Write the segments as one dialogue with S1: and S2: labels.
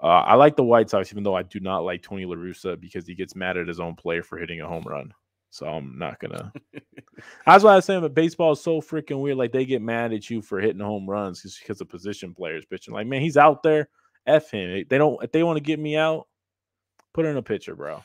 S1: I like the White Sox, even though I do not like Tony La Russa because he gets mad at his own player for hitting a home run. So I'm not gonna. That's why I was saying that baseball is so freaking weird. Like they get mad at you for hitting home runs just because of position players pitching. Like, man, he's out there. F him. They don't. If they want to get me out, put in a pitcher, bro.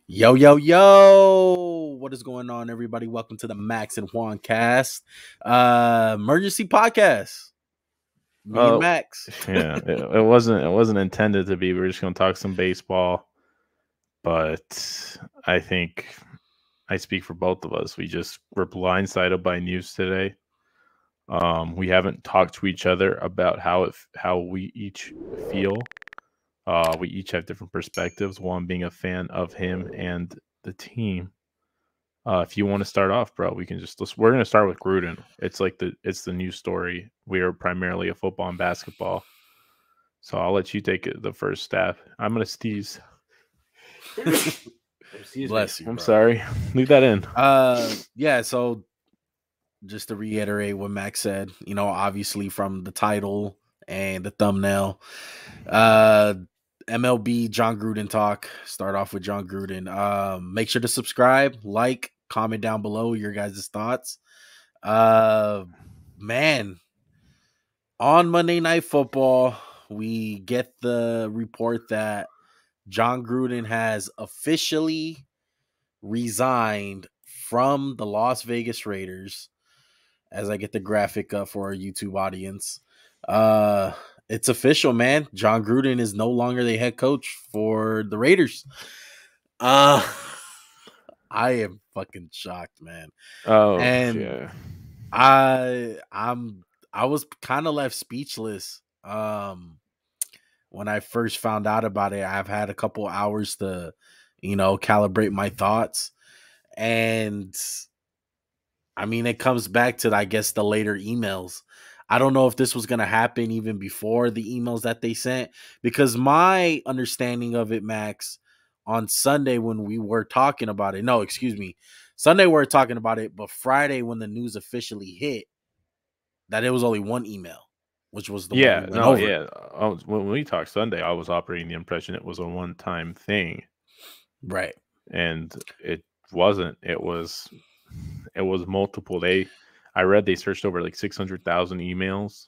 S2: Yo, yo, yo. What is going on, everybody? Welcome to the Max and Juan cast. Emergency podcast. Me and Max.
S1: Yeah, it wasn't intended to be. We're just gonna talk some baseball. But I think I speak for both of us. We're blindsided by news today. We haven't talked to each other about how we each feel. We each have different perspectives. One being a fan of him and the team. If you want to start off, bro, we're gonna start with Gruden. It's the news story. We are primarily a football and basketball, so I'll let you take the first stab. I'm gonna sneeze.
S2: Bless you.
S1: I'm sorry. Leave that in.
S2: Yeah. So just to reiterate what Max said, obviously from the title and the thumbnail, MLB John Gruden talk. Start off with John Gruden. Make sure to subscribe, like, comment down below your guys' thoughts. Man, on Monday Night Football, we get the report that John Gruden has officially resigned from the Las Vegas Raiders. As I get the graphic up for our YouTube audience, it's official, man. John Gruden is no longer the head coach for the Raiders. I am fucking shocked, man.
S1: Oh,
S2: and
S1: yeah.
S2: I was kind of left speechless. When I first found out about it, I've had a couple hours to, calibrate my thoughts. And I mean, it comes back to, I guess, the later emails. I don't know if this was going to happen even before the emails that they sent, because my understanding of it, Max, on Sunday when we were talking about it, Sunday we were talking about it, but Friday when the news officially hit, that it was only one email, which was the one we went over.
S1: Yeah. When we talked Sunday, I was operating the impression it was a one-time thing,
S2: right?
S1: And it wasn't. It was multiple. I read they searched over like 600,000 emails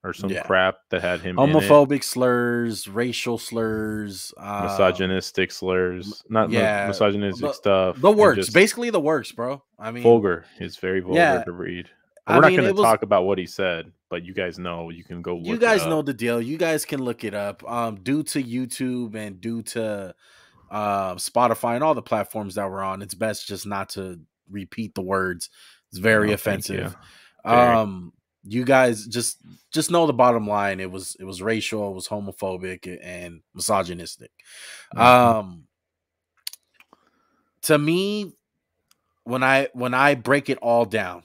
S1: or some crap that had him
S2: homophobic slurs, racial slurs,
S1: misogynistic slurs, misogynistic stuff.
S2: The works, basically the works, bro. I mean,
S1: vulgar. It's very vulgar to read. We're not going to talk about what he said, but you guys know. You can go look it up.
S2: You guys know the deal. You guys can look it up. Due to YouTube and due to Spotify and all the platforms that we're on, it's best just not to repeat the words. It's very offensive. You guys just know the bottom line. It was racial, it was homophobic and misogynistic. To me, when I break it all down,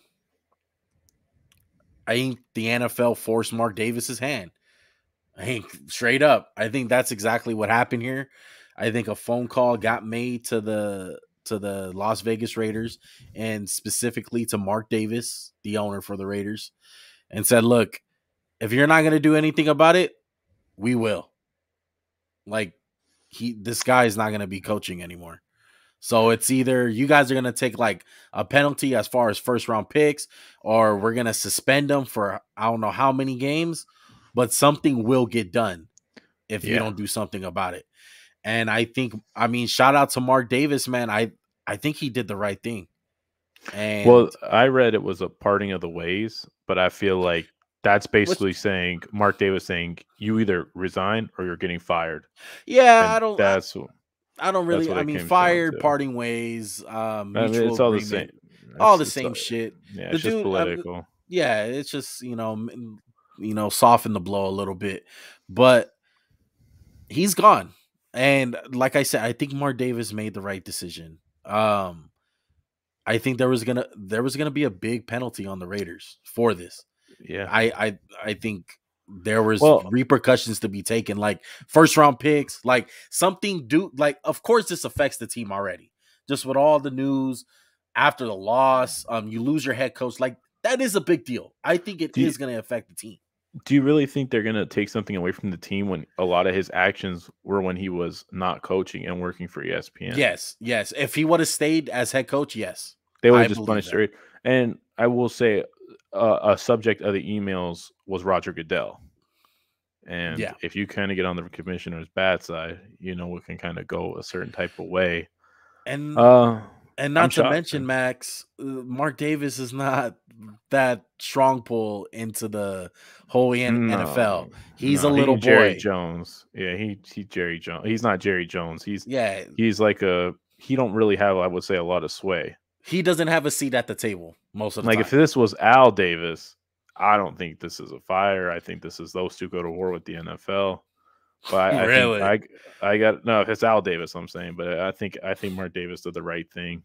S2: I think the NFL forced Mark Davis's hand. I think straight up. I think that's exactly what happened here. I think a phone call got made to the Las Vegas Raiders and specifically to Mark Davis, the owner for the Raiders, and said, look, if you're not going to do anything about it, we will. Like, this guy is not going to be coaching anymore. So it's either you guys are going to take like a penalty as far as first round picks, or we're going to suspend them for I don't know how many games, but something will get done if you don't do something about it. And I mean, shout out to Mark Davis, man. I think he did the right thing. And
S1: well, I read it was a parting of the ways, but I feel like that's basically saying Mark Davis saying you either resign or you're getting fired.
S2: Yeah,
S1: and
S2: I don't really. I mean, fired, parting ways, mutual
S1: it's all
S2: agreement,
S1: the same.
S2: All the same shit.
S1: Yeah, it's just political.
S2: Yeah, it's just soften the blow a little bit, but he's gone. And like I said, I think Mark Davis made the right decision. I think there was gonna be a big penalty on the Raiders for this.
S1: Yeah.
S2: I think there was
S1: Well,
S2: repercussions to be taken, like first round picks, like something like of course this affects the team already. Just with all the news after the loss, you lose your head coach, like that is a big deal. I think it
S1: do you,
S2: is going to affect the team.
S1: do you really think they're gonna take something away from the team when a lot of his actions were when he was not coaching and working for ESPN?
S2: Yes, yes. If he would have stayed as head coach, yes,
S1: They would
S2: I
S1: have just
S2: believe
S1: punished
S2: that.
S1: it. And I will say, a subject of the emails was Roger Goodell. And
S2: Yeah,
S1: if you kind of get on the commissioner's bad side, it can kind of go a certain type of way.
S2: and
S1: Uh,
S2: and
S1: I'm
S2: not to
S1: shocked.
S2: mention Max, Mark Davis is not that strong pull into the whole NFL.
S1: No,
S2: He's a
S1: no,
S2: little
S1: he Jerry
S2: boy.
S1: Jones. Yeah, he Jerry Jones. He's not Jerry Jones.
S2: Yeah,
S1: He's like he don't really have, I would say, a lot of sway.
S2: he doesn't have a seat at the table most of the
S1: Like if
S2: time.
S1: this was Al Davis, I don't think this is a fire. I think this is those two go to war with the NFL. But I think
S2: Really?
S1: I got no. If it's Al Davis, I'm saying, but I think Mark Davis did the right thing.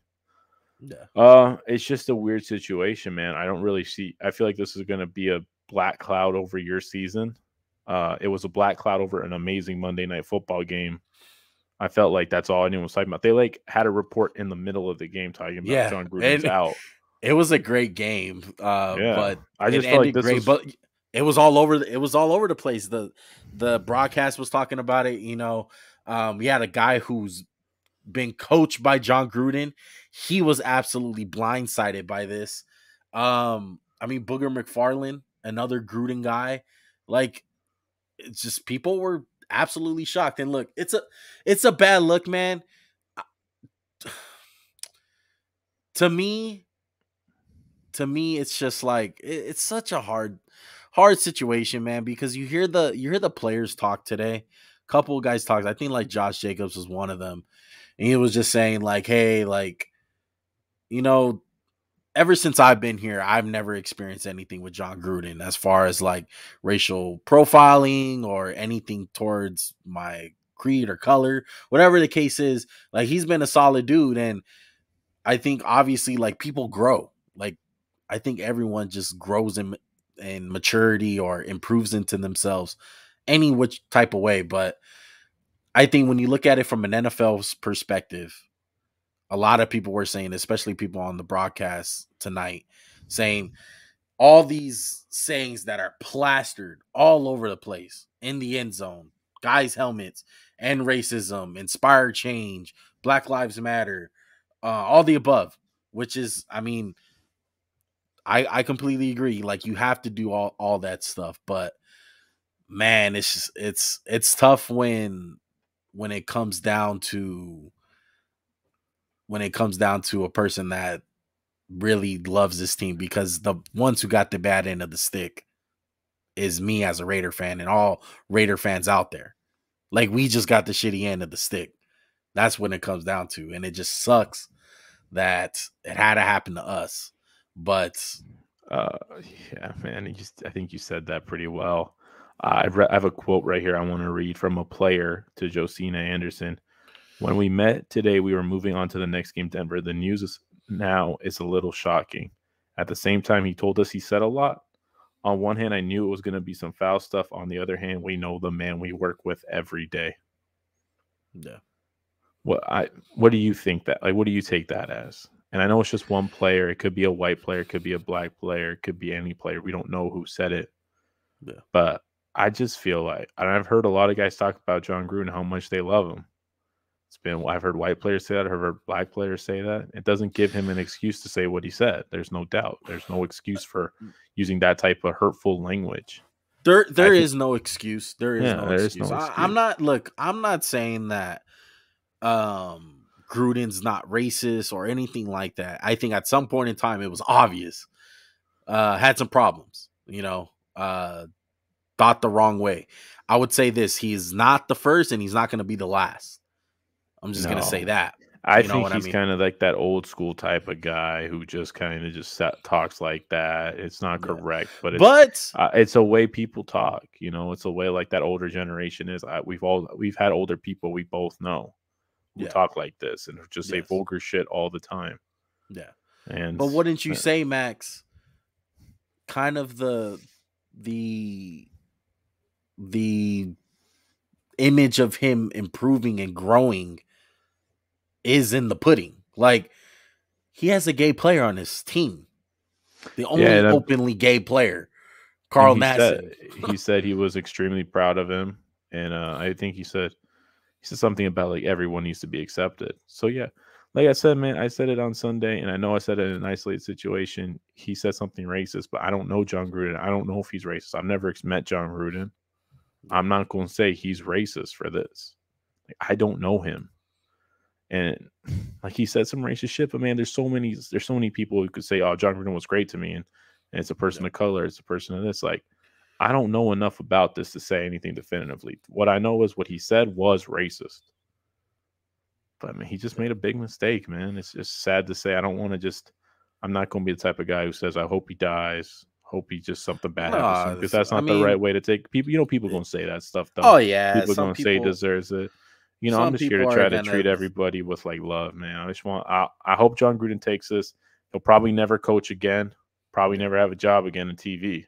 S2: Yeah.
S1: It's just a weird situation, man. I don't really see. I feel like this is going to be a black cloud over your season. It was a black cloud over an amazing Monday Night Football game. I felt like that's all anyone was talking about. They had a report in the middle of the game talking about
S2: Yeah,
S1: John Gruden's
S2: and
S1: out.
S2: it was a great game,
S1: Yeah,
S2: but
S1: I
S2: it
S1: just felt like
S2: ended
S1: this
S2: great.
S1: was
S2: But it was all over. It was all over the place. The broadcast was talking about it. We had a guy who's been coached by John Gruden. He was absolutely blindsided by this. I mean, Booger McFarland, another Gruden guy, like it's just people were absolutely shocked. And look, it's a bad look, man. To me, it's just like it's such a hard situation, man, because you hear the players talk today. A couple of guys talked. I think like Josh Jacobs was one of them. And he was just saying like, hey, like, you know, ever since I've been here, I've never experienced anything with John Gruden as far as like racial profiling or anything towards my creed or color, whatever the case is. Like he's been a solid dude, and I think obviously like people grow. Like I think everyone just grows in maturity or improves into themselves any which type of way. But I think when you look at it from an NFL's perspective, a lot of people were saying, especially people on the broadcast tonight, saying all these sayings that are plastered all over the place in the end zone, guys' helmets, and racism, inspire change, Black Lives Matter, all the above, which is, I mean, I completely agree. Like you have to do all that stuff, but man, it's just, it's tough when it comes down to a person that really loves this team, because the ones who got the bad end of the stick is me as a Raider fan and all Raider fans out there. Like we just got the shitty end of the stick. That's when it comes down to, and it just sucks that it had to happen to us. But
S1: Uh, yeah, man. I think you said that pretty well. I have a quote right here I want to read from a player to Josina Anderson. When we met today, we were moving on to the next game, Denver. The news now is a little shocking. At the same time, he told us he said a lot. On one hand, I knew it was going to be some foul stuff. On the other hand, we know the man we work with every day.
S2: yeah,
S1: What do you think that, like, what do you take that as? And I know it's just one player. It could be a white player, it could be a black player, it could be any player. We don't know who said it.
S2: yeah.
S1: But I just feel like, and I've heard a lot of guys talk about John Gruden, how much they love him. I've heard white players say that, I've heard black players say that. It doesn't give him an excuse to say what he said. There's no doubt. There's no excuse for using that type of hurtful language.
S2: There
S1: I think,
S2: is no excuse. There is
S1: yeah,
S2: no
S1: there is
S2: excuse.
S1: no
S2: I'm
S1: excuse.
S2: not I'm not saying that Gruden's not racist or anything like that. I think at some point in time it was obvious. Had some problems, thought the wrong way. I would say this, he's not the first and he's not going to be the last. I'm just going to say
S1: No.
S2: that.
S1: I
S2: You know
S1: think
S2: what I
S1: he's
S2: mean?
S1: kind of like that old school type of guy who just kind of just talks like that. It's not
S2: Yeah.
S1: correct, but
S2: But
S1: it's a way people talk. You know, it's a way like that older generation is. We've had older people we both know who
S2: yeah,
S1: talk like this and who just say
S2: yes.
S1: vulgar shit all the time.
S2: Yeah.
S1: And
S2: But wouldn't you
S1: uh,
S2: say, Max, kind of the the image of him improving and growing is in the pudding. Like, he has a gay player on his team. The
S1: yeah,
S2: only openly gay player,
S1: and
S2: Carl Nassib.
S1: he said he was extremely proud of him, and I think he said something about like everyone needs to be accepted. So yeah, like I said, man, I said it on Sunday, and I know I said it in an isolated situation. He said something racist, but I don't know John Gruden. I don't know if he's racist. I've never met John Gruden.
S2: Yeah.
S1: I'm not going to say he's racist for this. Like, I don't know him, and like he said some racist shit. But man, there's so many people who could say, "Oh, John Gruden was great to me," and it's a person
S2: Yeah.
S1: of color, it's a person of this. Like, I don't know enough about this to say anything definitively. What I know is what he said was racist. But I mean, he just
S2: Yeah.
S1: made a big mistake, man. It's just sad to say. I don't want to just. I'm not going to be the type of guy who says, "I hope he dies." Hope he just something bad happens to him
S2: No,
S1: because that's
S2: I
S1: not the right
S2: mean,
S1: way to take people. You know, people gonna say that stuff though.
S2: oh yeah,
S1: People gonna say he deserves it. You know, I'm
S2: some
S1: just here to
S2: people are
S1: try to
S2: gonna.
S1: treat everybody with like love, man. I just want. I hope John Gruden takes this. He'll probably never coach again. Probably
S2: Yeah.
S1: never have a job again in TV.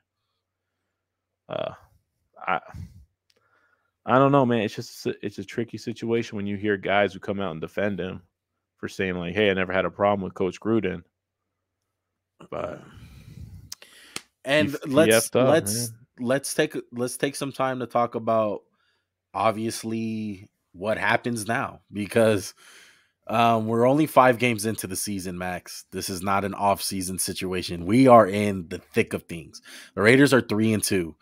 S1: Uh, I I don't know, man. It's a tricky situation when you hear guys who come out and defend him for saying like, "Hey, I never had a problem with Coach Gruden," but
S2: And
S1: he effed up, man.
S2: let's take some time to talk about obviously what happens now, because we're only 5 games into the season, Max. This is not an off-season situation. We are in the thick of things. The Raiders are 3-2.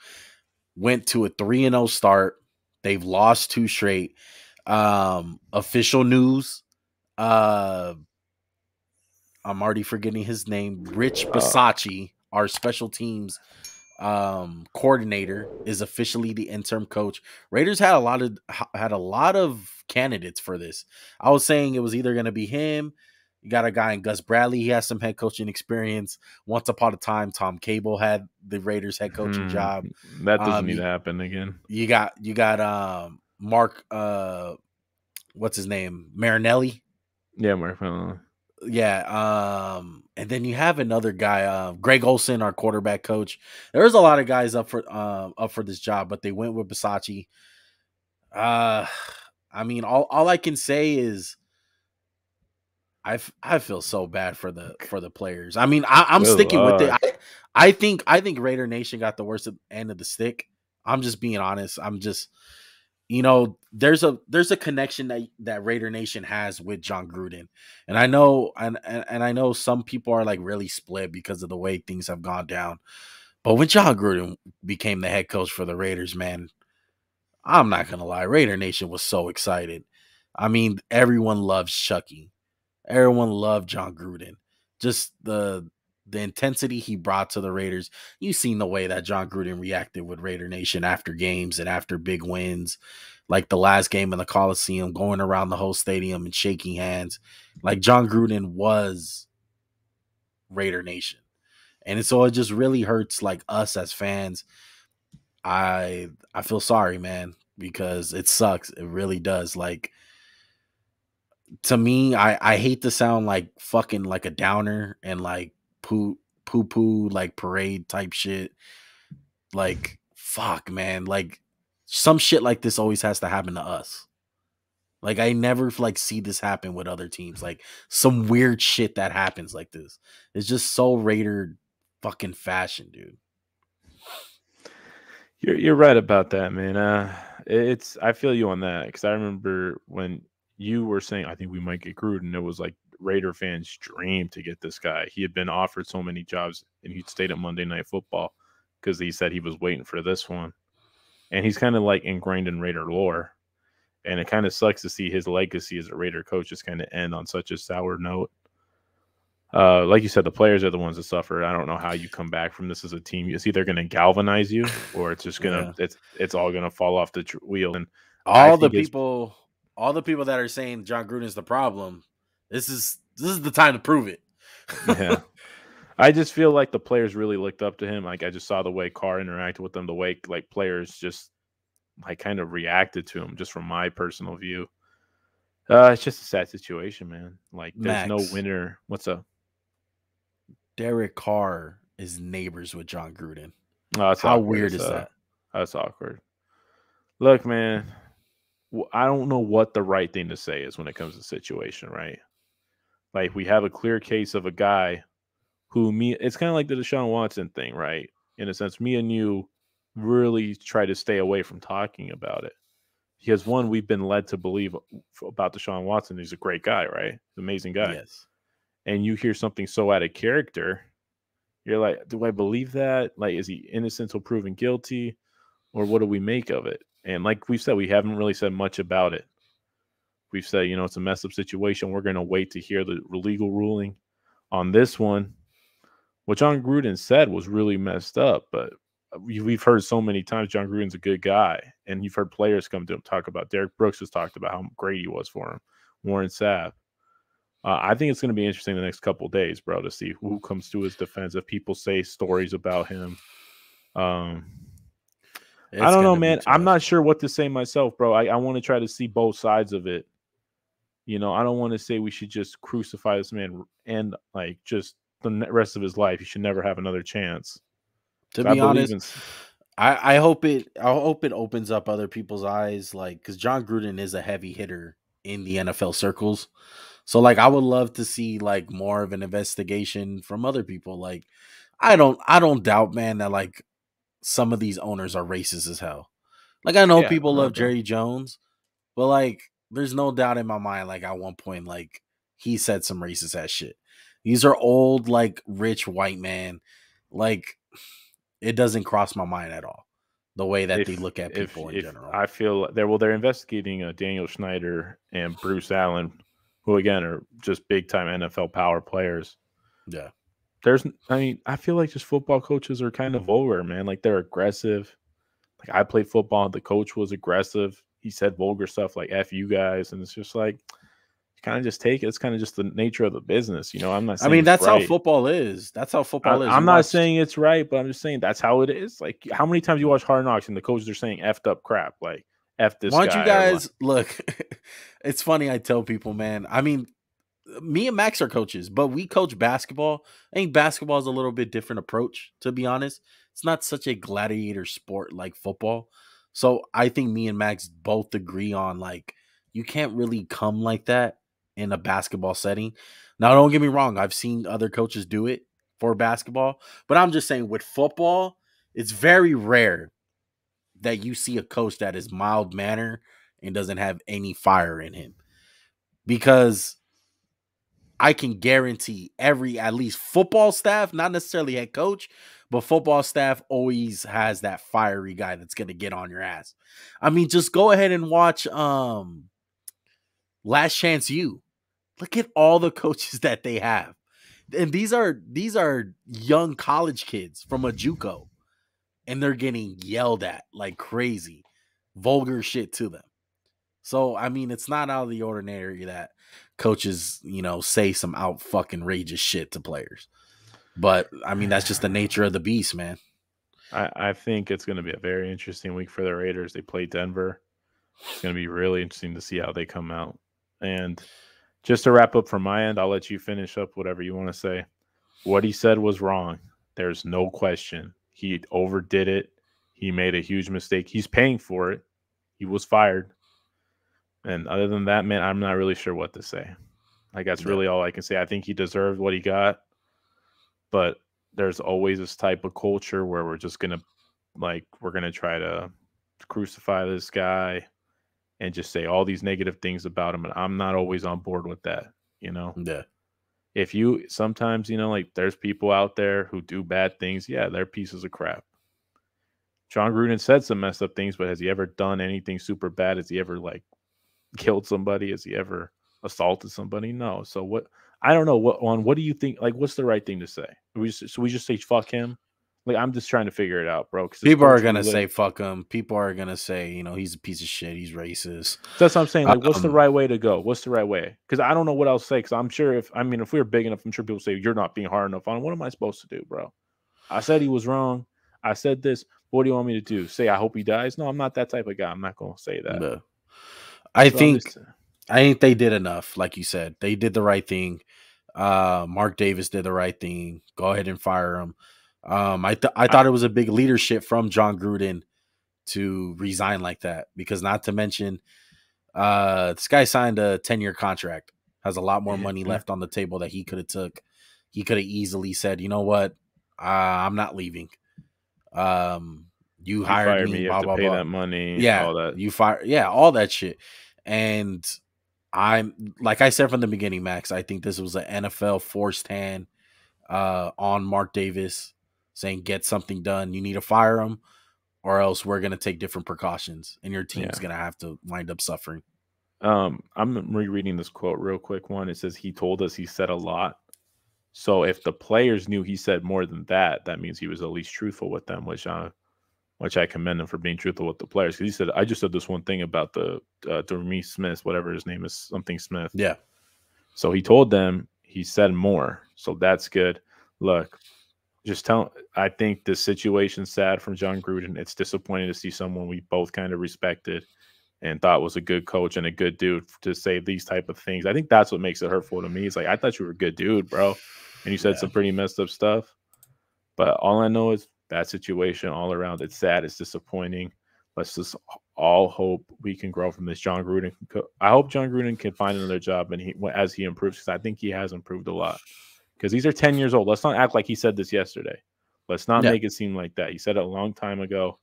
S2: Went to a 3-0 start. They've lost 2 straight. Official news. Uh I'm already forgetting his name. Rich
S1: Uh,
S2: Bisacci, our special teams coordinator, is officially the interim coach. Raiders had a lot of candidates for this. I was saying it was either going to be him. You got a guy in Gus Bradley. He has some head coaching experience. Once upon a time, Tom Cable had the Raiders head coaching job.
S1: that doesn't
S2: Um,
S1: need
S2: you,
S1: to happen again.
S2: you got Mark what's his name? Marinelli.
S1: Yeah, Mark.
S2: Yeah, and then you have another guy, Greg Olson, our quarterback coach. There's a lot of guys up for this job, but they went with Bisacci. Uh, I mean, all I can say is I feel so bad for the players. I mean, I'm
S1: Good
S2: sticking with it.
S1: luck.
S2: I think Raider Nation got the worst end of the stick. I'm just being honest. I'm just, there's a connection that Raider Nation has with John Gruden, and I know and I know some people are like really split because of the way things have gone down. But when John Gruden became the head coach for the Raiders, man, I'm not gonna lie, Raider Nation was so excited. I mean, everyone loves Chucky. Everyone loved John Gruden. Just the intensity he brought to the Raiders. You seen the way that John Gruden reacted with Raider Nation after games and after big wins, like the last game in the Coliseum, going around the whole stadium and shaking hands. Like, John Gruden was Raider Nation. And so it just really hurts like us as fans. I feel sorry, man, because it sucks. It really does. Like, to me, I hate to sound like fucking like a downer and like poo like parade type shit. Like, fuck, man. Like, some shit like this always has to happen to us. Like, I never like see this happen with other teams. Like, some weird shit that happens like this. It's just so Raider fucking fashion, dude.
S1: You're right about that, man. It's I feel you on that because I remember when you were saying I think we might get Gruden. It was like Raider fans' dream to get this guy. He had been offered so many jobs, and he'd stayed at Monday Night Football because he said he was waiting for this one. And he's kind of like ingrained in Raider lore, and it kind of sucks to see his legacy as a Raider coach just kind of end on such a sour note. Like you said, the players are the ones that suffer. I don't know how you come back from this as a team. It's either going to galvanize you, or it's just gonna
S2: Yeah.
S1: it's all gonna fall off the wheel. And I
S2: All the
S1: think it's
S2: people all the people that are saying John Gruden's the problem, This is the time to prove it.
S1: Yeah. I just feel like the players really looked up to him. Like I just saw the way Carr interacted with them, the way like players just like kind of reacted to him, just from my personal view. It's just a sad situation, man. Like there's no
S2: Max,
S1: winner. What's up?
S2: Derek Carr is neighbors with John Gruden.
S1: Oh, that's
S2: How
S1: awkward.
S2: weird is that?
S1: That's awkward. Look, man, I don't know what the right thing to say is when it comes to the situation, right? Like we have a clear case of a guy who it's kind of like the Deshaun Watson thing, right? In a sense, me and you really try to stay away from talking about it. Because one, we've been led to believe about Deshaun Watson, he's a great guy, right? He's an amazing guy.
S2: Yes.
S1: And you hear something so out of character, you're like, do I believe that? Like, is he innocent till proven guilty? Or what do we make of it? And like we've said, we haven't really said much about it. We've said, it's a messed up situation. We're going to wait to hear the legal ruling on this one. What John Gruden said was really messed up, but we've heard so many times John Gruden's a good guy, and you've heard players come to him talk about. Derek Brooks has talked about how great he was for him. Warren Sapp. I think it's going to be interesting the next couple of days, bro, to see who comes to his defense. If people say stories about him, I don't know, man. I'm not sure what to say myself, bro. I want to try to see both sides of it. I don't want to say we should just crucify this man and like just the rest of his life. He should never have another chance.
S2: To be honest, I hope it opens up other people's eyes, like because John Gruden is a heavy hitter in the NFL circles. So like I would love to see like more of an investigation from other people. Like I don't doubt, man, that like some of these owners are racist as hell. Like I know people love Jerry Jones, but like there's no doubt in my mind, like at one point, like he said some racist ass shit. These are old, like rich white man. Like it doesn't cross my mind at all. The way that they look at people in general.
S1: I feel they're investigating Daniel Snyder and Bruce Allen, who again are just big time NFL power players.
S2: Yeah.
S1: I feel like just football coaches are kind of vulgar, man. Like they're aggressive. Like I played football, the coach was aggressive. He said vulgar stuff like "F you guys," and it's just like you kind of just take it. It's kind of just the nature of the business, I'm not saying
S2: I mean, that's how football is. That's how football is.
S1: I'm not saying it's right, but I'm just saying that's how it is. Like, how many times you watch Hard Knocks and the coaches are saying effed up crap, like F this guy.
S2: Why don't you guys look? It's funny. I tell people, man. I mean, me and Max are coaches, but we coach basketball. I think basketball is a little bit different approach, to be honest. It's not such a gladiator sport like football. So I think me and Max both agree on like you can't really come like that in a basketball setting. Now, don't get me wrong. I've seen other coaches do it for basketball, but I'm just saying with football, it's very rare that you see a coach that is mild manner and doesn't have any fire in him, because I can guarantee at least football staff, not necessarily head coach, but football staff always has that fiery guy that's going to get on your ass. I mean, just go ahead and watch Last Chance U. Look at all the coaches that they have. And these are young college kids from a JUCO, and they're getting yelled at like crazy, vulgar shit to them. So, I mean, it's not out of the ordinary that coaches, say some out fucking rageous shit to players. But, I mean, that's just the nature of the beast, man.
S1: I think it's going to be a very interesting week for the Raiders. They play Denver. It's going to be really interesting to see how they come out. And just to wrap up from my end, I'll let you finish up whatever you want to say. What he said was wrong. There's no question. He overdid it. He made a huge mistake. He's paying for it. He was fired. And other than that, man, I'm not really sure what to say. Like, that's really all I can say. I think he deserved what he got. But there's always this type of culture where we're just going to try to crucify this guy and just say all these negative things about him. And I'm not always on board with that,
S2: Yeah.
S1: If you sometimes, like there's people out there who do bad things. Yeah, they're pieces of crap. John Gruden said some messed up things, but has he ever done anything super bad? Has he ever like killed somebody? Has he ever assaulted somebody? No. So I don't know what do you think? Like, what's the right thing to say? We just say fuck him. Like, I'm just trying to figure it out, bro. Because
S2: People are gonna say fuck him. People are gonna say, he's a piece of shit. He's racist.
S1: That's what I'm saying. Like, what's the right way to go? What's the right way? Because I don't know what else to say. Because I'm sure if we were big enough, I'm sure people say you're not being hard enough on him. What am I supposed to do, bro? I said he was wrong. I said this. What do you want me to do? Say I hope he dies? No, I'm not that type of guy. I'm not gonna say that.
S2: No. I think they did enough. Like you said, they did the right thing. Mark Davis did the right thing. Go ahead and fire him. I thought it was a big leadership from John Gruden to resign like that, because not to mention, this guy signed a 10-year contract, has a lot more money left on the table that he could have took. He could have easily said, you know what, I'm not leaving. You hired me,
S1: you
S2: blah,
S1: have to
S2: blah,
S1: pay
S2: blah.
S1: that money,
S2: Yeah,
S1: all that.
S2: you fire, yeah, all that shit. And I'm, like I said from the beginning, Max, I think this was an NFL forced hand on Mark Davis, saying get something done. You need to fire him, or else we're going to take different precautions, and your team's going to have to wind up suffering.
S1: I'm rereading this quote real quick. It says he told us he said a lot. So if the players knew he said more than that, that means he was at least truthful with them, which I commend him for being truthful with the players. Because he said, I just said this one thing about the Dormy Smith, whatever his name is, something Smith.
S2: Yeah.
S1: So he told them he said more. So that's good. Look, I think the situation's sad from John Gruden. It's disappointing to see someone we both kind of respected and thought was a good coach and a good dude to say these type of things. I think that's what makes it hurtful to me. It's like, I thought you were a good dude, bro. And you said some pretty messed up stuff. But all I know is that situation all around. It's sad. It's disappointing. Let's just all hope we can grow from this. John Gruden. I hope John Gruden can find another job as he improves, because I think he has improved a lot. Because these are 10 years old. Let's not act like he said this yesterday. Let's not make it seem like that. He said it a long time ago.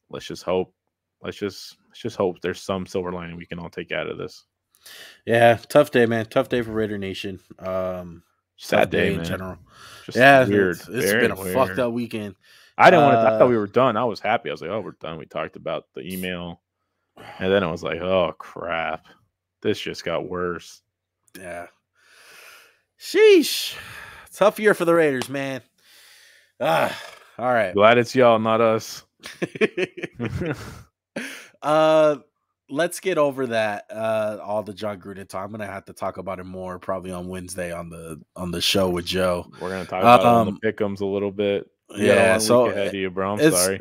S1: Let's just hope. Let's just hope there's some silver lining we can all take out of this.
S2: Yeah, tough day, man. Tough day for Raider Nation.
S1: Sad day in
S2: general.
S1: Just weird.
S2: It's been a fucked up weekend.
S1: I didn't want to. I thought we were done. I was happy. I was like, "Oh, we're done." We talked about the email, and then I was like, "Oh crap, this just got worse."
S2: Yeah. Sheesh. Tough year for the Raiders, man. All right.
S1: Glad it's y'all, not us.
S2: Let's get over that. All the John Gruden talk. I'm gonna have to talk about it more probably on Wednesday on the show with Joe.
S1: We're gonna talk about it on the pick'ems a little bit.
S2: So
S1: ahead of you, bro. I'm sorry.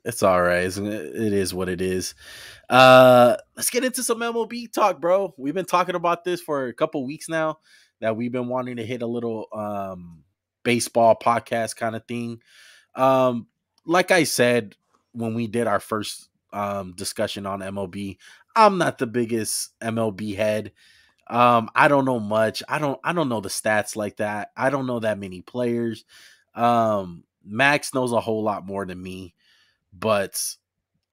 S2: It's all right. It is what it is. Let's get into some MLB talk, bro. We've been talking about this for a couple weeks now, that we've been wanting to hit a little baseball podcast kind of thing. Like I said when we did our first discussion on MLB, I'm not the biggest MLB head. I don't know much. I don't know the stats like that. I don't know that many players. Max knows a whole lot more than me, but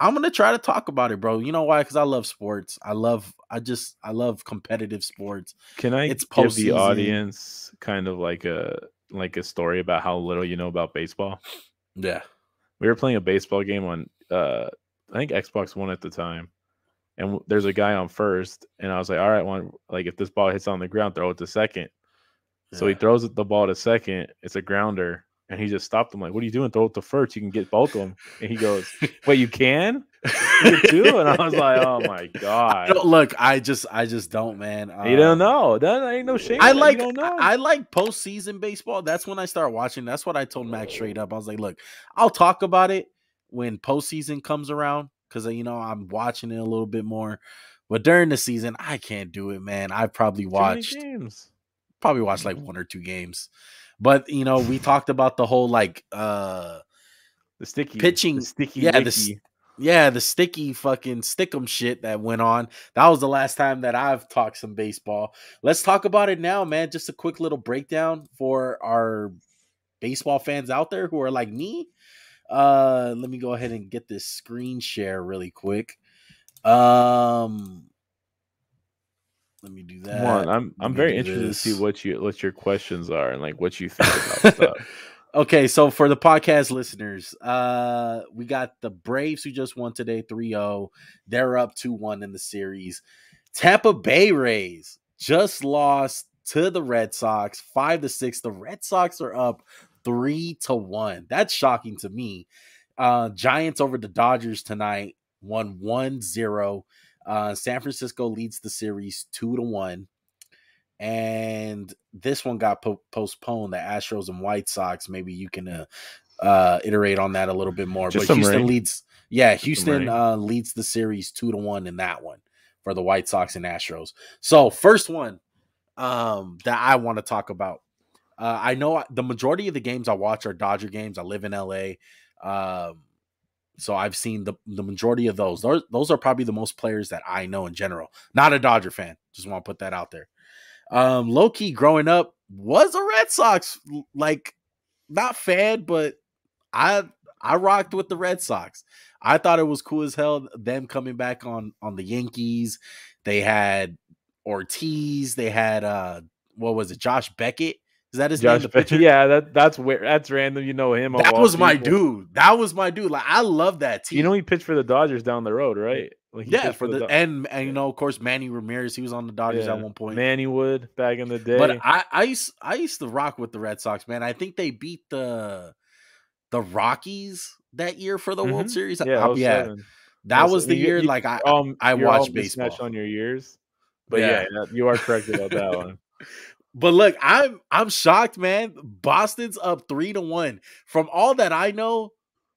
S2: I'm gonna try to talk about it, bro. You know why? Because I love sports. I love competitive sports.
S1: Can I give the audience kind of like a story about how little you know about baseball?
S2: Yeah,
S1: we were playing a baseball game on I think Xbox One at the time, and there's a guy on first, and I was like, all right, if this ball hits on the ground, throw it to second. Yeah. So he throws the ball to second. It's a grounder. And he just stopped him, like, what are you doing? Throw it to first. You can get both of them. And he goes, wait, you can? You do? And I was like, oh my God.
S2: I just don't, man.
S1: You don't know. That ain't no shame.
S2: I like postseason baseball. That's when I start watching. That's what I told Max straight up. I was like, look, I'll talk about it when postseason comes around, because I'm watching it a little bit more. But during the season, I can't do it, man. I've probably watched like 1 or 2 games. But we talked about the whole the
S1: sticky
S2: pitching,
S1: the sticky,
S2: the sticky fucking stickum shit that went on. That was the last time that I've talked some baseball. Let's talk about it now, man. Just a quick little breakdown for our baseball fans out there who are like me. Let me go ahead and get this screen share really quick. Let me do that.
S1: I'm very interested to see what your questions are and like what you think about stuff.
S2: Okay, so for the podcast listeners, we got the Braves who just won today 3-0. They're up 2-1 in the series. Tampa Bay Rays just lost to the Red Sox 5-6. The Red Sox are up 3-1. That's shocking to me. Giants over the Dodgers tonight won 1-0. San Francisco leads the series 2-1. And this one got postponed. The Astros and White Sox. Maybe you can iterate on that a little bit more.
S1: Just
S2: but Houston
S1: rain.
S2: leads. Yeah, Houston leads the series 2-1 in that one for the White Sox and Astros. So first one that I want to talk about. I know the majority of the games I watch are Dodger games. I live in LA. So I've seen the majority of those. Those are probably the most players that I know in general. Not a Dodger fan. Just want to put that out there. Low key growing up was a Red Sox, like, not fan, but I rocked with the Red Sox. I thought it was cool as hell them coming back on the Yankees. They had Ortiz. They had what was it? Josh Beckett. Is that his name? The pitcher?
S1: Yeah, that's weird. That's random. You know him.
S2: That was my dude. That was my dude. Like, I love that team.
S1: You know, he pitched for the Dodgers down the road, right? Like,
S2: yeah, for the and you know, of course, Manny Ramirez. He was on the Dodgers at one point.
S1: Manny Wood back in the day.
S2: But I used to rock with the Red Sox, man. I think they beat the Rockies that year for the World Series.
S1: Yeah.
S2: That was the year. Like, I watched baseball
S1: on your years. But yeah, you are correct about that one.
S2: But look, I'm shocked, man. Boston's up 3-1. From all that I know,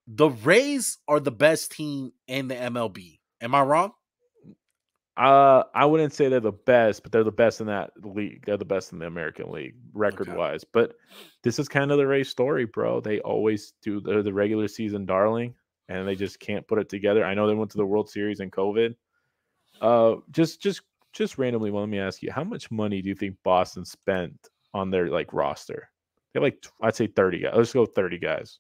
S2: the Rays are the best team in the MLB. Am I wrong?
S1: I wouldn't say they're the best, but they're the best in that league. They're the best in the American League, record-wise. But this is kind of the Rays story, bro. They always do the regular season darling, and they just can't put it together. I know they went to the World Series in COVID. Just randomly, let me ask you, how much money do you think Boston spent on their roster? They have I'd say 30 guys. Let's go 30 guys.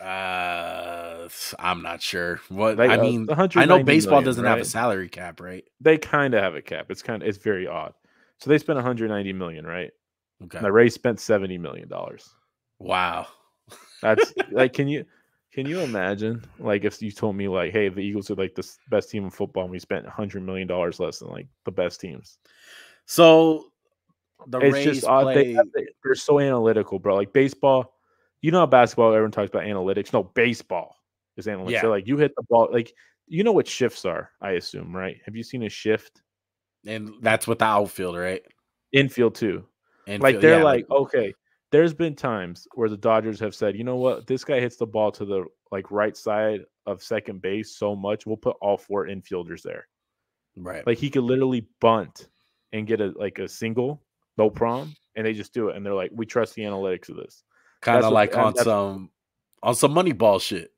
S2: I'm not sure. What I mean, I know baseball doesn't have a salary cap, right?
S1: They kind of have a cap. It's very odd. So they spent 190 million, right?
S2: Okay.
S1: The Rays spent $70 million.
S2: Wow.
S1: That's can you imagine if you told me hey, the Eagles are the best team in football and we spent $100 million less than the best teams?
S2: So
S1: it's
S2: Rays
S1: just odd. They're so analytical, bro. Baseball. You know how basketball, everyone talks about analytics. No, baseball is analytics. Yeah. So, you hit the ball. You know what shifts are, I assume, right? Have you seen a shift?
S2: And that's with the outfield, right?
S1: Infield, too.
S2: Infield,
S1: okay, there's been times where the Dodgers have said, you know what? This guy hits the ball to the, right side of second base so much, we'll put all 4 infielders there.
S2: Right.
S1: He could literally bunt and get a single, no problem, and they just do it. And they're we trust the analytics of this.
S2: Kind of on some money ball shit.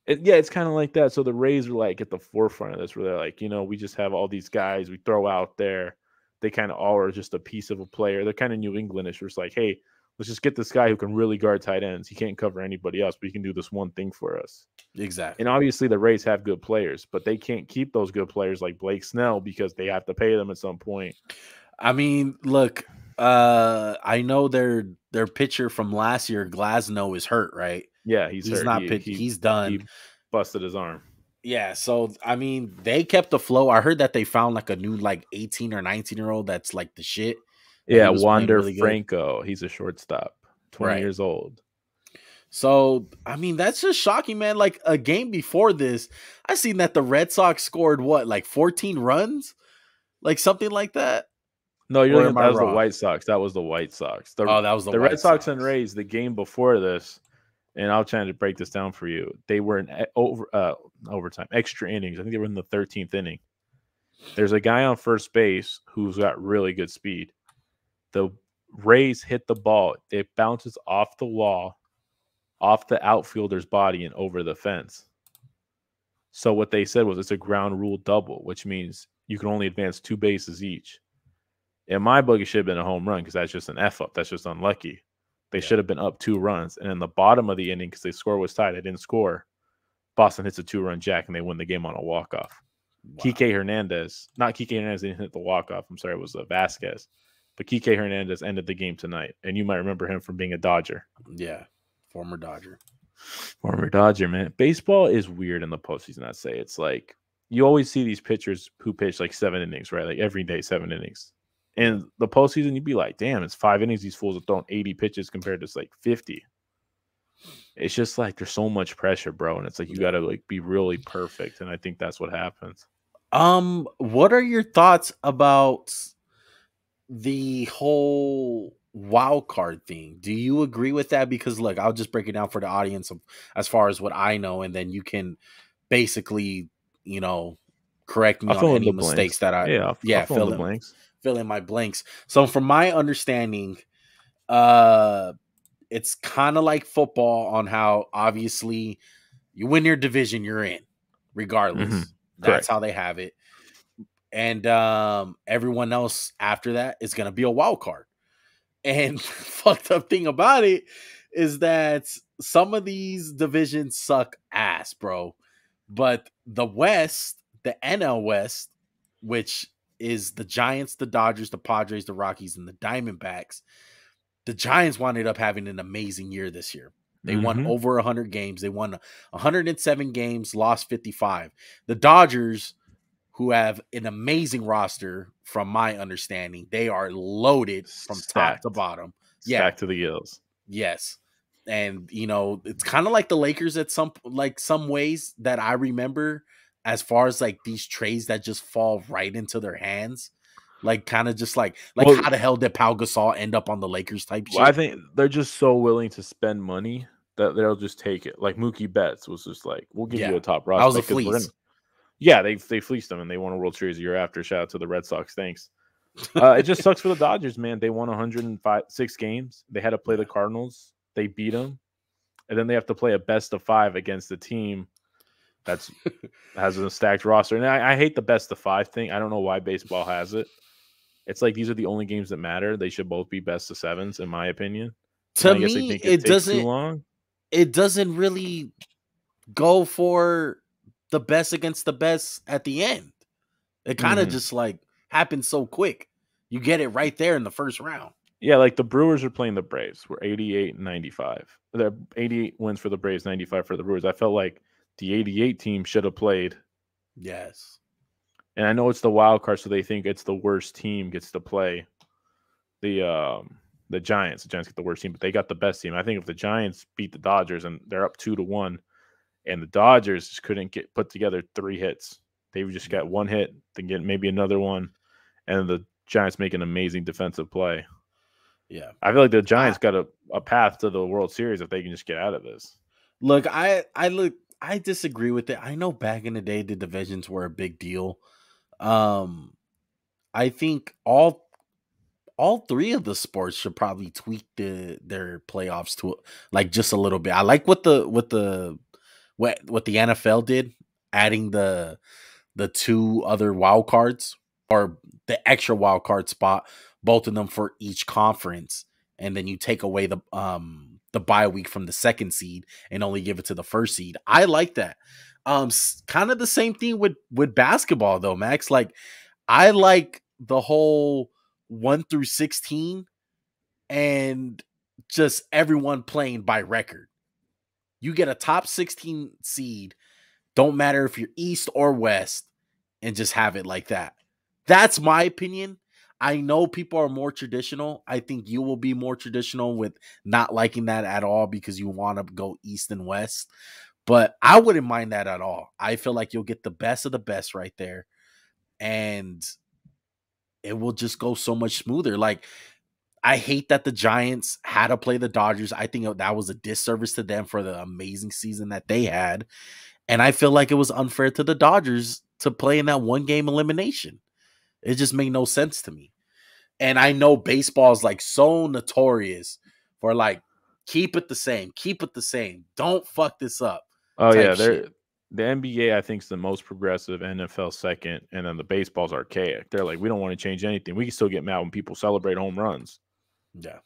S1: It's kind of like that. So the Rays are at the forefront of this, where they're we just have all these guys we throw out there. They kind of all are just a piece of a player. They're kind of New Englandish, where it's hey, let's just get this guy who can really guard tight ends. He can't cover anybody else, but he can do this one thing for us.
S2: Exactly.
S1: And obviously the Rays have good players, but they can't keep those good players like Blake Snell because they have to pay them at some point.
S2: I mean, look, I know their pitcher from last year, Glasnow, is hurt, right?
S1: Yeah, he's hurt.
S2: Not pitching. He's done.
S1: He busted his arm.
S2: Yeah, so I mean, they kept the flow. I heard that they found a new 18 or 19-year-old that's the shit.
S1: Yeah, Wander really Franco. He's a shortstop, 20 years old.
S2: So I mean, that's just shocking, man. A game before this, I seen that the Red Sox scored 14 runs, something like that.
S1: No, you're thinking that was the White Sox. That was the White Sox.
S2: That was the
S1: Red Sox and Rays. The game before this, and I'll try to break this down for you. They were in overtime, extra innings. I think they were in the 13th inning. There's a guy on first base who's got really good speed. The Rays hit the ball. It bounces off the wall, off the outfielder's body, and over the fence. So what they said was it's a ground rule double, which means you can only advance 2 bases each. In my book, it should have been a home run because that's just an F-up. That's just unlucky. They should have been up 2 runs. And in the bottom of the inning, because the score was tied, they didn't score. Boston hits a 2-run jack, and they win the game on a walk-off. Wow. Kike Hernandez. Not Kike Hernandez didn't hit the walk-off. I'm sorry, it was Vasquez. But Kike Hernandez ended the game tonight. And you might remember him from being a Dodger.
S2: Yeah, former Dodger.
S1: Former Dodger, man. Baseball is weird in the postseason, I'd say. It's you always see these pitchers who pitch 7 innings, right? Every day, 7 innings. And the postseason, you'd be like, damn, it's 5 innings. These fools are throwing 80 pitches compared to like 50. It's just like there's so much pressure, bro. And it's like you got to like be really perfect. And I think that's what happens.
S2: What are your thoughts about the whole wild card thing? Do you agree with that? Because look, I'll just break it down for the audience as far as what I know, and then you can basically, correct me
S1: I'll
S2: on
S1: fill in
S2: any
S1: the
S2: mistakes
S1: blanks.
S2: that
S1: I'll fill in the blanks.
S2: Fill in my blanks. So from my understanding, it's kind of like football on how obviously you win your division, you're in, regardless.
S1: Mm-hmm.
S2: That's how they have it. And everyone else after that is going to be a wild card. And fucked up thing about it is that some of these divisions suck ass, bro. But the West, the NL West, which is the Giants, the Dodgers, the Padres, the Rockies, and the Diamondbacks, the Giants wound up having an amazing year this year. They won over 100 games. They won 107 games, lost 55. The Dodgers, who have an amazing roster, from my understanding, they are loaded from top to bottom.
S1: Stacked to the gills.
S2: Yes. And, it's kind of like the Lakers at some ways that I remember, as far as like these trades that just fall right into their hands. Like kind of just like how the hell did Pau Gasol end up on the Lakers type shit?
S1: I think they're just so willing to spend money that they'll just take it. Like Mookie Betts was just like, we'll give you a top roster.
S2: That was a fleece.
S1: They fleeced them and they won a World Series a year after. Shout out to the Red Sox. Thanks. It just sucks for the Dodgers, man. They won 106 games. They had to play the Cardinals. They beat them. And then they have to play a best of 5 against a team that's has a stacked roster. And I hate the best of 5 thing. I don't know why baseball has it. It's like these are the only games that matter. They should both be best of 7s, in my opinion.
S2: To me, it doesn't. Too long. It doesn't really go for the best against the best at the end. It kind of just like happens so quick. You get it right there in the first round.
S1: Yeah, like the Brewers are playing the Braves. We're 88 and 95. They're 88 wins for the Braves, 95 for the Brewers. I felt like the 88 team should have played.
S2: Yes.
S1: And I know it's the wild card, so they think it's the worst team gets to play the Giants. The Giants get the worst team, but they got the best team. I think if the Giants beat the Dodgers and they're up 2-1, and the Dodgers just couldn't put together 3 hits, they just got 1 hit, then get maybe another one, and the Giants make an amazing defensive play.
S2: Yeah,
S1: I feel like the Giants got a path to the World Series if they can just get out of this.
S2: Look, I disagree with it. I know back in the day the divisions were a big deal. I think all 3 of the sports should probably tweak their playoffs to like just a little bit. I like what the NFL did, adding the 2 other wild cards, or the extra wild card spot, both of them for each conference, and then you take away the bye week from the 2nd seed and only give it to the 1st seed. I like that. Kind of the same thing with basketball though, Max. Like I like the whole 1 through 16 and just everyone playing by record. You get a top 16 seed, don't matter if you're East or West, and just have it like that. That's my opinion. I know people are more traditional. I think you will be more traditional with not liking that at all because you want to go East and West. But I wouldn't mind that at all. I feel like you'll get the best of the best right there. And it will just go so much smoother. Like, I hate that the Giants had to play the Dodgers. I think that was a disservice to them for the amazing season that they had. And I feel like it was unfair to the Dodgers to play in that 1-game elimination. It just made no sense to me. And I know baseball is like so notorious for like, keep it the same. Keep it the same. Don't fuck this up.
S1: Oh, yeah. The NBA, I think, is the most progressive, NFL second, and then the baseball's archaic. They're like, we don't want to change anything. We can still get mad when people celebrate home runs.
S2: Yeah.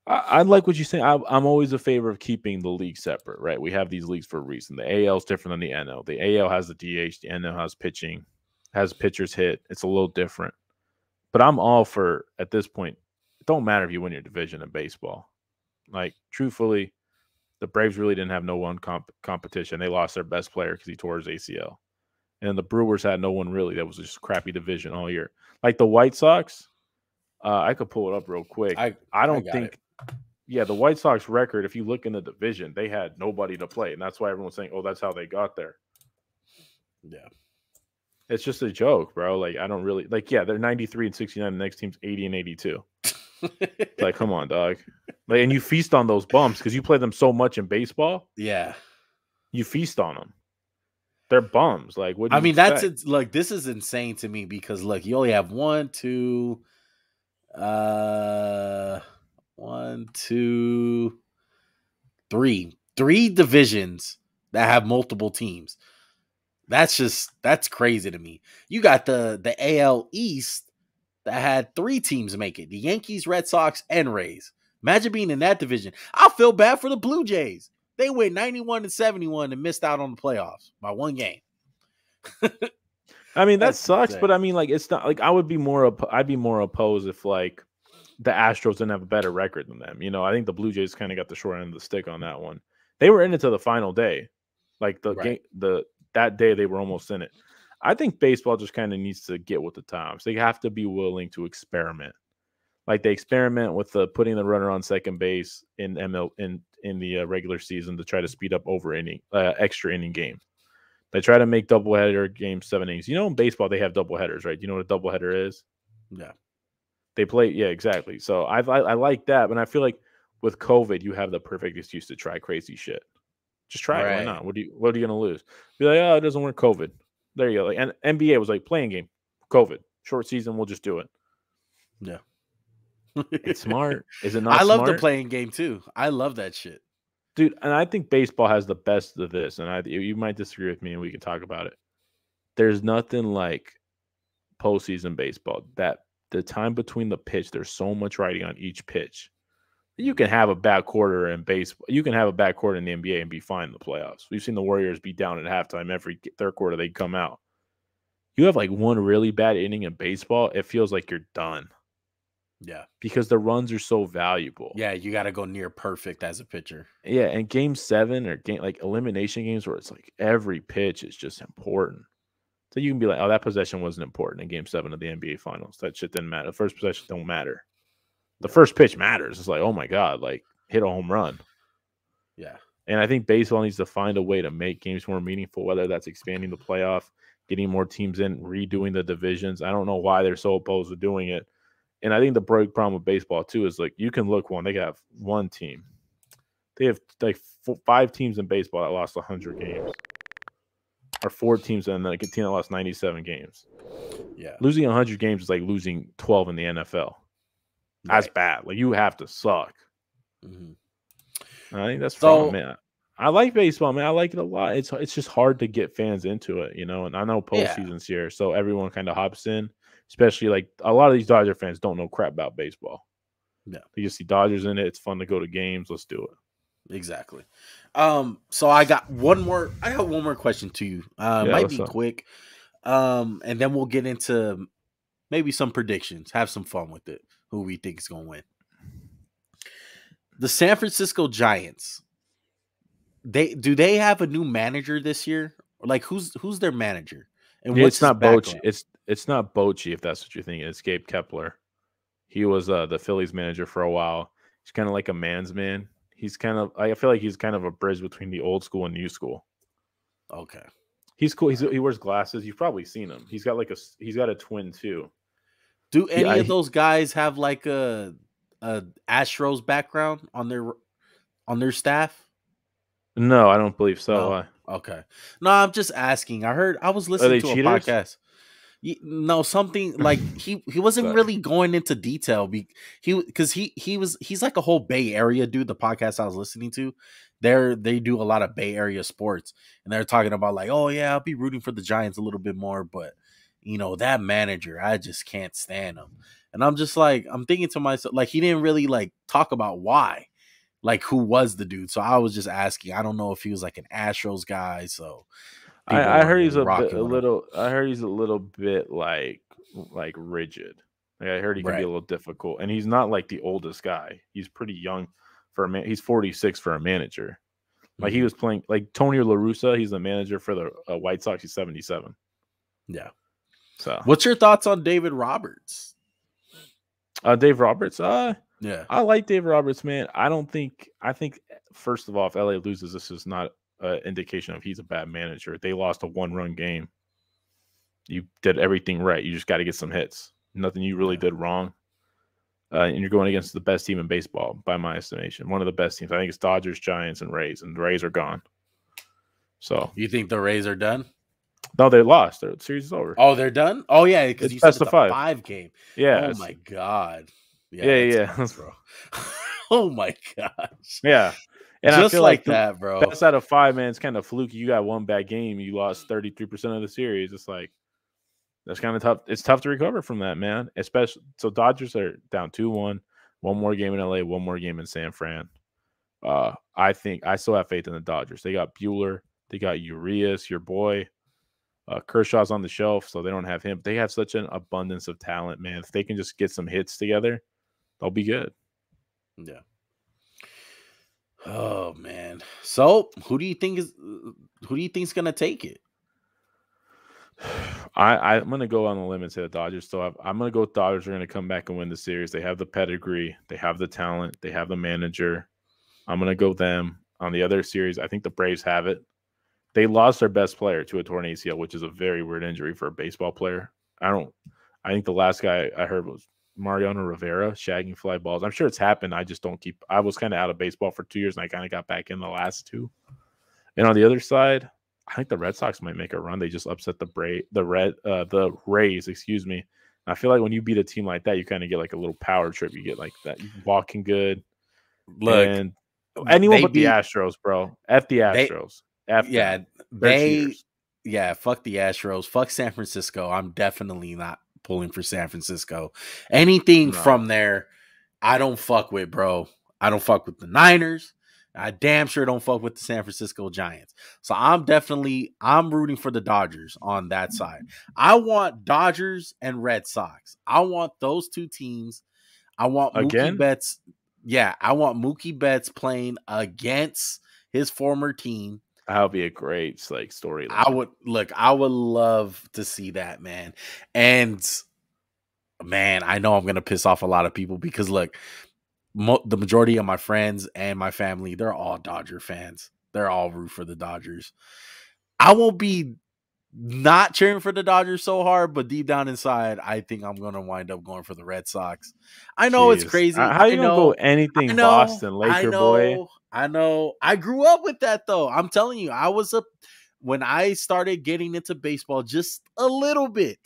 S1: I like what you say. I'm always a favor of keeping the league separate, right? We have these leagues for a reason. The AL is different than the NL. The AL has the DH. The NL has pitching, has pitchers hit. It's a little different. But I'm all for, at this point, it don't matter if you win your division in baseball. Like, truthfully, the Braves really didn't have no one competition. They lost their best player because he tore his ACL. And the Brewers had no one really. That was just a crappy division all year. Like the White Sox, I could pull it up real quick.
S2: I
S1: I don't
S2: got it.
S1: think. Yeah, the White Sox record. If you look in the division, they had nobody to play, and that's why everyone's saying, "Oh, that's how they got there."
S2: Yeah.
S1: It's just a joke, bro. Like I don't really like. Yeah, they're 93 and 69. The next team's 80 and 82. It's like, come on, dog. Like, and you feast on those bumps because you play them so much in baseball.
S2: Yeah.
S1: You feast on them. They're bums. Like, what do
S2: I
S1: you
S2: mean,
S1: expect?
S2: that's like this is insane to me because look, you only have one, two, three divisions that have multiple teams. That's crazy to me. You got the AL East that had 3 teams make it: the Yankees, Red Sox, and Rays. Imagine being in that division. I feel bad for the Blue Jays. They went 91 and 71 and missed out on the playoffs by 1 game.
S1: I mean, that
S2: That's
S1: sucks,
S2: insane.
S1: but I mean, like, it's not like I'd be more opposed if like the Astros didn't have a better record than them. You know, I think the Blue Jays kind of got the short end of the stick on that one. They were in it to the final day, like the game,
S2: Right.
S1: that day they were almost in it. I think baseball just kind of needs to get with the times. They have to be willing to experiment. Like they experiment with the putting the runner on second base in in the regular season to try to speed up extra inning games. They try to make doubleheader games 7 innings. You know, in baseball they have doubleheaders, right? You know what a doubleheader is?
S2: Yeah.
S1: They play, yeah, exactly. So I like that, but I feel like with COVID, you have the perfect excuse to try crazy shit. Just try it. Why
S2: Right.
S1: not? What are you gonna lose? Be like, oh, it doesn't work. COVID. There you go. Like, and NBA was like playing game. COVID. Short season. We'll just do it.
S2: Yeah.
S1: It's smart. Is it
S2: I
S1: not
S2: love the
S1: smart?
S2: playing game too. I love that shit.
S1: Dude, and I think baseball has the best of this, and you might disagree with me, and we can talk about it. There's nothing like postseason baseball. That the time between the pitch, there's so much riding on each pitch. You can have a bad quarter in baseball. You can have a bad quarter in the NBA and be fine in the playoffs. We've seen the Warriors be down at halftime every third quarter they come out. You have like one really bad inning in baseball, it feels like you're done
S2: Yeah.
S1: because the runs are so valuable.
S2: Yeah, you got to go near perfect as a pitcher.
S1: Yeah, and game 7 or game like elimination games where it's like every pitch is just important. So you can be like, oh, that possession wasn't important in game 7 of the NBA finals. That shit didn't matter. The first possession don't matter. The first pitch matters. It's like, oh my God, like hit a home run.
S2: Yeah.
S1: And I think baseball needs to find a way to make games more meaningful, whether that's expanding the playoff, getting more teams in, redoing the divisions. I don't know why they're so opposed to doing it. And I think the big problem with baseball, too, is like you can look they have one team. They have like 5 teams in baseball that lost 100 games, or 4 teams and like a team that lost 97 games.
S2: Yeah.
S1: Losing 100 games is like losing 12 in the NFL. That's bad. Like you have to suck.
S2: Mm-hmm.
S1: I think that's fun, man. I like baseball, man. I like it a lot. It's just hard to get fans into it, you know. And I know postseason's here, so everyone kind of hops in. Especially like a lot of these Dodger fans don't know crap about baseball.
S2: Yeah,
S1: they just see Dodgers in it. It's fun to go to games. Let's do it.
S2: Exactly. So I got one more. I got one more question to you. Might be quick. And then we'll get into maybe some predictions. Have some fun with it. Who we think is going to win? The San Francisco Giants. They have a new manager this year? Like who's their manager?
S1: And it's not Bochy. It's not Bochy, if that's what you're thinking. It's Gabe Kepler. He was the Phillies manager for a while. He's kind of like a man's man. He's kind of I feel like he's kind of a bridge between the old school and new school.
S2: Okay.
S1: He's cool. He wears glasses. You've probably seen him. He's got a twin too.
S2: Do any of those guys have like a Astros background on their staff?
S1: No, I don't believe so.
S2: No?
S1: Why?
S2: Okay. No, I'm just asking. I was listening to a podcast. No, something like he wasn't really going into detail because he's like a whole Bay Area dude. The podcast I was listening to, they do a lot of Bay Area sports, and they're talking about like, oh yeah, I'll be rooting for the Giants a little bit more, but you know that manager, I just can't stand him. And I'm just like, I'm thinking to myself, like he didn't really like talk about why, like who was the dude. So I was just asking. I don't know if he was like an Astros guy. So
S1: I heard he's a little. I heard he's a little bit like rigid. Like I heard he can be a little difficult, and he's not like the oldest guy. He's pretty young for a man. He's 46 for a manager. Like he was playing like Tony La Russa. He's the manager for the White Sox. He's 77.
S2: Yeah.
S1: So
S2: what's your thoughts on David Roberts?
S1: Dave Roberts.
S2: Yeah.
S1: I like Dave Roberts, man. I think first of all, if LA loses, this is not an indication of he's a bad manager. They lost a 1-run game. You did everything right. You just got to get some hits. Nothing you really
S2: Yeah.
S1: did wrong. And you're going against the best team in baseball, by my estimation. One of the best teams. I think it's Dodgers, Giants, and Rays, and the Rays are gone. So
S2: You think the Rays are done?
S1: no, they lost. The series is over.
S2: Oh, they're done? Oh, yeah, because
S1: It's
S2: you said
S1: best
S2: it's
S1: of
S2: a
S1: 5.
S2: 5 game.
S1: Yeah.
S2: Oh, my God.
S1: Yeah.
S2: Sucks, bro. Oh, my gosh.
S1: Yeah. And
S2: Just
S1: I feel
S2: like
S1: like
S2: that, bro.
S1: best out of 5, man, it's kind of fluky. You got one bad game, you lost 33% of the series. It's like that's kind of tough. It's tough to recover from that, man. Especially so Dodgers are down 2-1. One more game in LA, one more game in San Fran. I think I still have faith in the Dodgers. They got Bueller, they got Urias, your boy. Kershaw's on the shelf, so they don't have him. They have such an abundance of talent, man. If they can just get some hits together, they'll be good.
S2: Yeah. Oh man. So who do you think is gonna take it?
S1: I'm gonna go on the limit and say the Dodgers still have. I'm gonna go with Dodgers are gonna come back and win the series. They have the pedigree, they have the talent, they have the manager. I'm gonna go them. On the other series, I think the Braves have it. They lost their best player to a torn ACL, which is a very weird injury for a baseball player. I think the last guy I heard was Mariano Rivera shagging fly balls. I'm sure it's happened. I just don't keep. I was kind of out of baseball for 2 years, and I kind of got back in the last 2. And on the other side, I think the Red Sox might make a run. They just upset the Rays, excuse me. And I feel like when you beat a team like that, you kind of get like a little power trip. You get like that walking good.
S2: Look,
S1: And anyone but
S2: beat,
S1: the Astros, bro. F the Astros.
S2: Fuck the Astros. Fuck San Francisco. I'm definitely not pulling for San Francisco. Anything from there, I don't fuck with, bro. I don't fuck with the Niners. I damn sure don't fuck with the San Francisco Giants. So I'm rooting for the Dodgers on that side. I want Dodgers and Red Sox. I want those two teams. I want Mookie Betts. Yeah, I want Mookie Betts playing against his former team.
S1: That would be a great storyline.
S2: I would love to see that, man. And man, I know I'm gonna piss off a lot of people because look, the majority of my friends and my family, they're all Dodger fans. They're all root for the Dodgers. I won't be not cheering for the Dodgers so hard, but deep down inside, I think I'm gonna wind up going for the Red Sox. I know it's crazy.
S1: How you gonna go anything Boston, Laker boy?
S2: I know. I grew up with that though. I'm telling you, when I started getting into baseball just a little bit,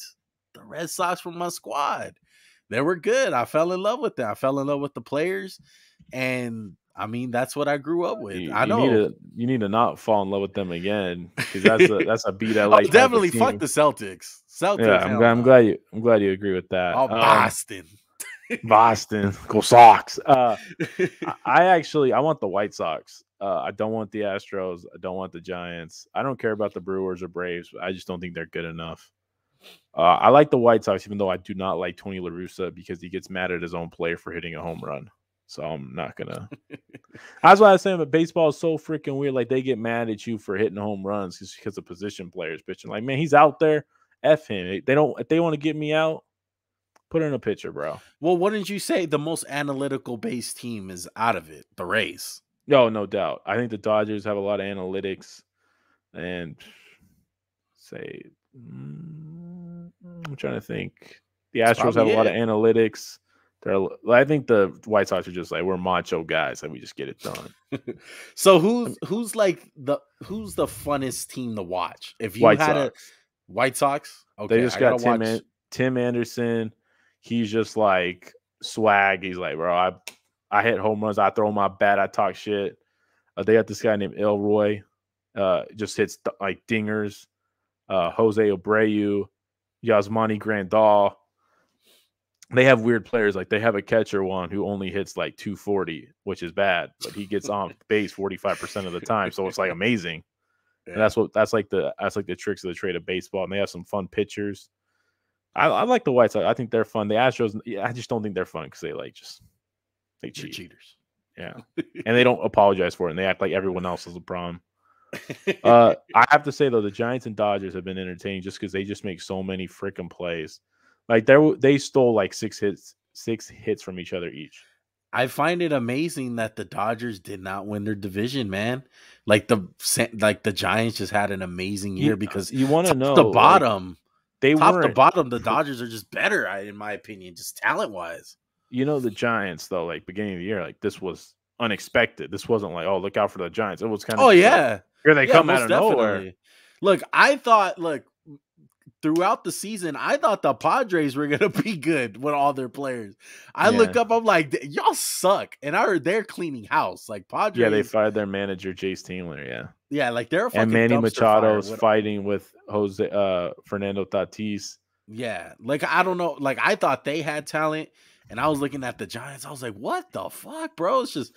S2: the Red Sox were my squad. They were good. I fell in love with them. I fell in love with the players, and I mean that's what I grew up with. I know
S1: you need to not fall in love with them again because that's a beat LA.
S2: Definitely fuck the Celtics.
S1: Yeah, I'm glad you agree with that.
S2: Oh, Boston.
S1: Boston, go Sox. I want the White Sox. I don't want the Astros. I don't want the Giants. I don't care about the Brewers or Braves. I just don't think they're good enough. I like the White Sox, even though I do not like Tony La Russa because he gets mad at his own player for hitting a home run. So I'm not gonna. That's why I was saying that baseball is so freaking weird. Like they get mad at you for hitting home runs just because of position players pitching. Like, man, he's out there. F him. They don't. If they want to get me out, put in a pitcher, bro.
S2: Well, wouldn't you say the most analytical based team is out of it? The Rays.
S1: No doubt. I think the Dodgers have a lot of analytics, and I'm trying to think. The Astros have a lot of analytics. I think the White Sox are just like we're macho guys and we just get it done.
S2: So who's the funnest team to watch? If you White Sox, okay,
S1: they just got Tim Anderson. He's just like swag. He's like, bro, I hit home runs. I throw my bat. I talk shit. They got this guy named Elroy. Just hits like dingers. Jose Abreu, Yasmani Grandal. They have weird players. Like they have a catcher one who only hits like 240, which is bad, but he gets on base 45% of the time. So it's like amazing. Yeah. And that's like the tricks of the trade of baseball. And they have some fun pitchers. I like the White Sox. I think they're fun. The Astros, I just don't think they're fun because they cheat.
S2: Cheaters.
S1: Yeah. And they don't apologize for it. And they act like everyone else is a problem. I have to say though, the Giants and Dodgers have been entertaining just because they just make so many freaking plays. Like they stole like 6 hits hits from each other each.
S2: I find it amazing that the Dodgers did not win their division, man. Like the Giants just had an amazing year because
S1: you want to
S2: top
S1: know
S2: to bottom, the
S1: for,
S2: Dodgers are just better, in my opinion, just talent wise.
S1: The Giants though, like beginning of the year, like this was unexpected. This wasn't like, oh, look out for the Giants. It was kind of
S2: yeah,
S1: here they come out of nowhere.
S2: Look, throughout the season, I thought the Padres were gonna be good with all their players. I look up, I'm like, y'all suck, and I heard they're cleaning house. Like Padres,
S1: yeah, they fired their manager Jace Tingler.
S2: Yeah, like they're a fucking
S1: and Manny Machado's
S2: with
S1: fighting with Fernando Tatis.
S2: Yeah, like I don't know, like I thought they had talent, and I was looking at the Giants. I was like, what the fuck, bro? It's just,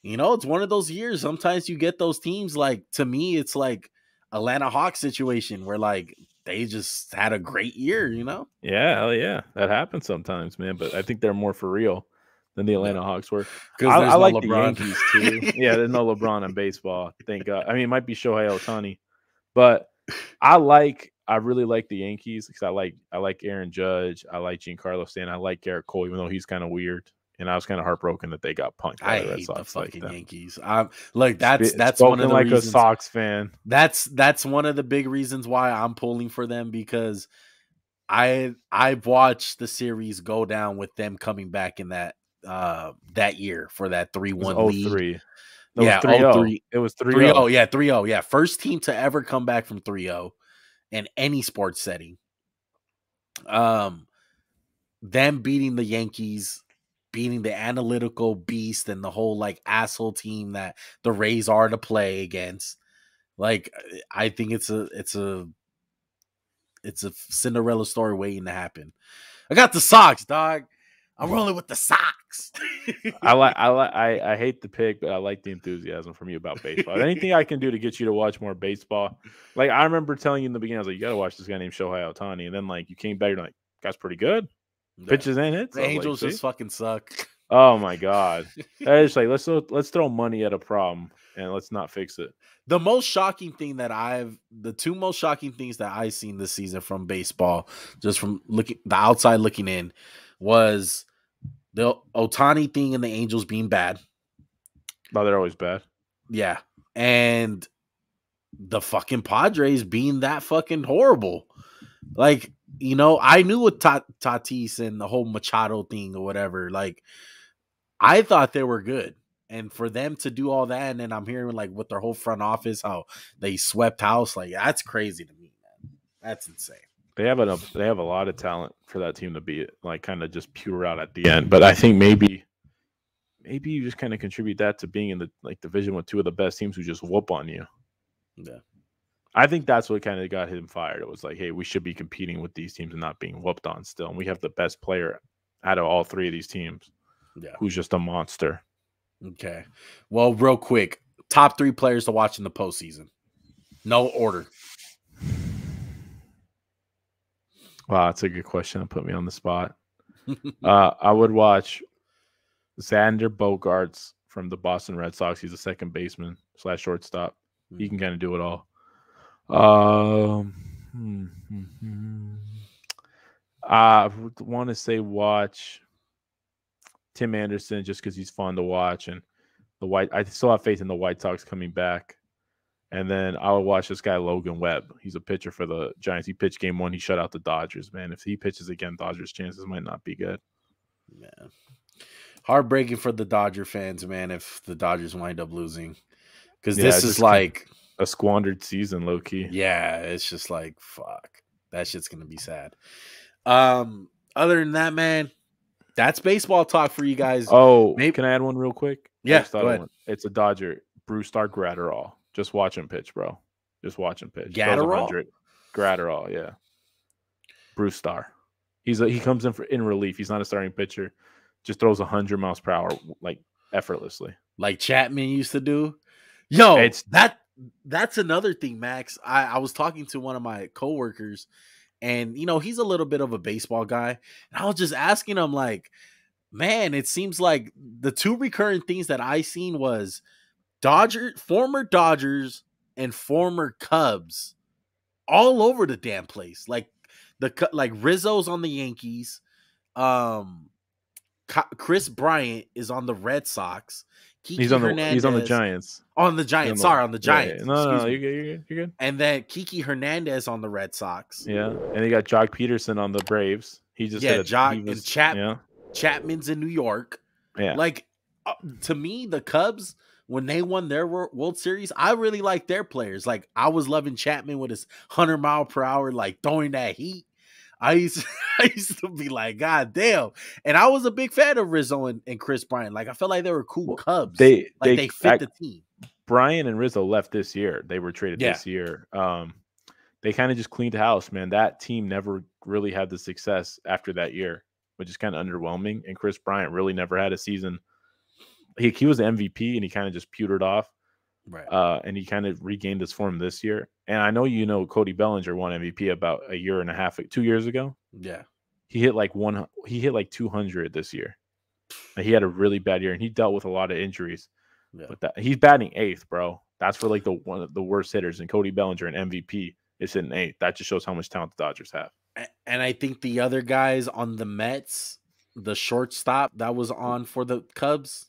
S2: it's one of those years. Sometimes you get those teams. Like to me, it's like Atlanta Hawks situation where like they just had a great year,
S1: Yeah, hell yeah, that happens sometimes, man. But I think they're more for real than the Atlanta Hawks were. I like LeBron. The Yankees too. Yeah, there's no LeBron in baseball. Thank God. I mean, it might be Shohei Ohtani, but I really like the Yankees because I like Aaron Judge. I like Giancarlo Stanton. I like Garrett Cole, even though he's kind of weird. And I was kind of heartbroken that they got punked.
S2: I hate the fucking Yankees. Like that's
S1: one of the
S2: reasons.
S1: A Sox fan.
S2: That's one of the big reasons why I'm pulling for them, because I've watched the series go down with them coming back in that year for that 3-1 lead.
S1: Yeah, 3-0. It was 3-0.
S2: Yeah, 3-0. Yeah, first team to ever come back from 3-0 in any sports setting. Them beating the Yankees, beating the analytical beast and the whole like asshole team that the Rays are to play against. Like, I think it's a Cinderella story waiting to happen. I got the Sox, dog. I'm rolling with the Sox.
S1: I hate the pick, but I like the enthusiasm from you about baseball. Anything I can do to get you to watch more baseball. Like I remember telling you in the beginning, I was like, you gotta watch this guy named Shohei Ohtani. And then like you came back, you're like, guy's pretty good. Yeah. Pitches and hits.
S2: The Angels just fucking suck.
S1: Oh my God. It's like let's throw money at a problem and let's not fix it.
S2: The most shocking thing the two most shocking things that I've seen this season from baseball, just from the outside looking in, was the Ohtani thing and the Angels being bad.
S1: Oh, they're always bad.
S2: Yeah. And the fucking Padres being that fucking horrible. Like, I knew with Tatis and the whole Machado thing or whatever, like, I thought they were good. And for them to do all that, and then I'm hearing like with their whole front office, how they swept house, like that's crazy to me, man. That's insane.
S1: They have a lot of talent for that team to be like kind of just pure out at the end. But I think maybe you just kind of contribute that to being in the like division with two of the best teams who just whoop on you.
S2: Yeah.
S1: I think that's what kind of got him fired. It was like, hey, we should be competing with these teams and not being whooped on still. And we have the best player out of all three of these teams.
S2: Yeah.
S1: Who's just a monster.
S2: Okay. Well, real quick, top 3 players to watch in the postseason. No order.
S1: Wow, that's a good question to put me on the spot. I would watch Xander Bogaerts from the Boston Red Sox. He's a second baseman / shortstop. He can kind of do it all. I would want to say watch Tim Anderson just because he's fun to watch, and I still have faith in the White Sox coming back. And then I would watch this guy Logan Webb. He's a pitcher for the Giants. He pitched game 1. He shut out the Dodgers. Man, if he pitches again, Dodgers' chances might not be good.
S2: Man, heartbreaking for the Dodger fans, man. If the Dodgers wind up losing, because this is like
S1: a squandered season, low key.
S2: Yeah, it's just like fuck. That shit's gonna be sad. Other than that, man, that's baseball talk for you guys.
S1: Oh, can I add one real quick?
S2: Yeah, go ahead.
S1: It's a Dodger, Brusdar Graterol. Just watch him pitch, bro. Just watch him pitch.
S2: Graterol,
S1: yeah. Brusdar. He comes in in relief. He's not a starting pitcher. Just throws 100 miles per hour like effortlessly,
S2: like Chapman used to do. Yo, that's another thing, Max. I was talking to one of my coworkers, and he's a little bit of a baseball guy, and I was just asking him like, man, it seems like the two recurring things that I seen was former Dodgers and former Cubs all over the damn place. Like Rizzo's on the Yankees. Chris Bryant is on the Red Sox. Kiki
S1: He's on the
S2: Hernandez
S1: Giants.
S2: on the Giants. Sorry, on the Giants.
S1: Yeah. No,
S2: Excuse
S1: no,
S2: me.
S1: you're good. You're good.
S2: And then Kiki Hernandez on the Red Sox.
S1: Yeah, and they got Jock Peterson on the Braves. He just hit a.
S2: Jock
S1: He was,
S2: and Chapman's in New York.
S1: Yeah.
S2: Like to me, the Cubs, when they won their World Series, I really liked their players. Like I was loving Chapman with his 100-mile-per-hour, like throwing that heat. I used to be like, God damn. And I was a big fan of Rizzo and Chris Bryant. Like I felt like they were cool Cubs. They fit the team.
S1: Bryant and Rizzo left this year. They were traded this year. They kind of just cleaned house, man. That team never really had the success after that year, which is kind of underwhelming. And Chris Bryant really never had a season. He was the MVP and he kind of just pewtered off.
S2: Right.
S1: And he kind of regained his form this year. And I know Cody Bellinger won MVP about 2 years ago.
S2: Yeah.
S1: He hit like 200 this year. And he had a really bad year and he dealt with a lot of injuries.
S2: Yeah.
S1: But he's batting 8th, bro. That's for like one of the worst hitters. And Cody Bellinger, an MVP, is hitting 8th. That just shows how much talent the Dodgers have.
S2: And I think the other guys on the Mets, the shortstop that was on for the Cubs.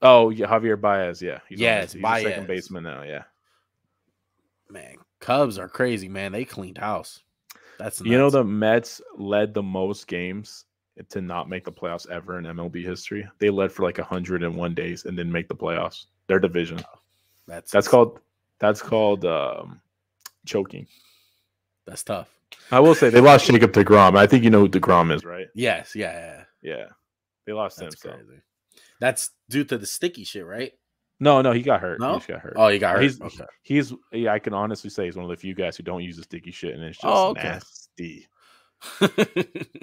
S1: Oh, yeah, Javier Baez, yeah. He's
S2: Baez.
S1: a second baseman now, yeah.
S2: Man, Cubs are crazy, man. They cleaned house. That's nuts.
S1: You know, the Mets led the most games to not make the playoffs ever in MLB history. They led for like 101 days and didn't make the playoffs. Their division. That's called choking.
S2: That's tough.
S1: I will say they lost Jacob deGrom. I think you know who deGrom is, right?
S2: Yes, yeah.
S1: They lost
S2: That's
S1: him.
S2: crazy.
S1: So.
S2: That's due to the sticky shit, right?
S1: No, he got hurt.
S2: No?
S1: He just got hurt.
S2: Oh, he got hurt.
S1: I can honestly say he's one of the few guys who don't use the sticky shit, and it's just nasty.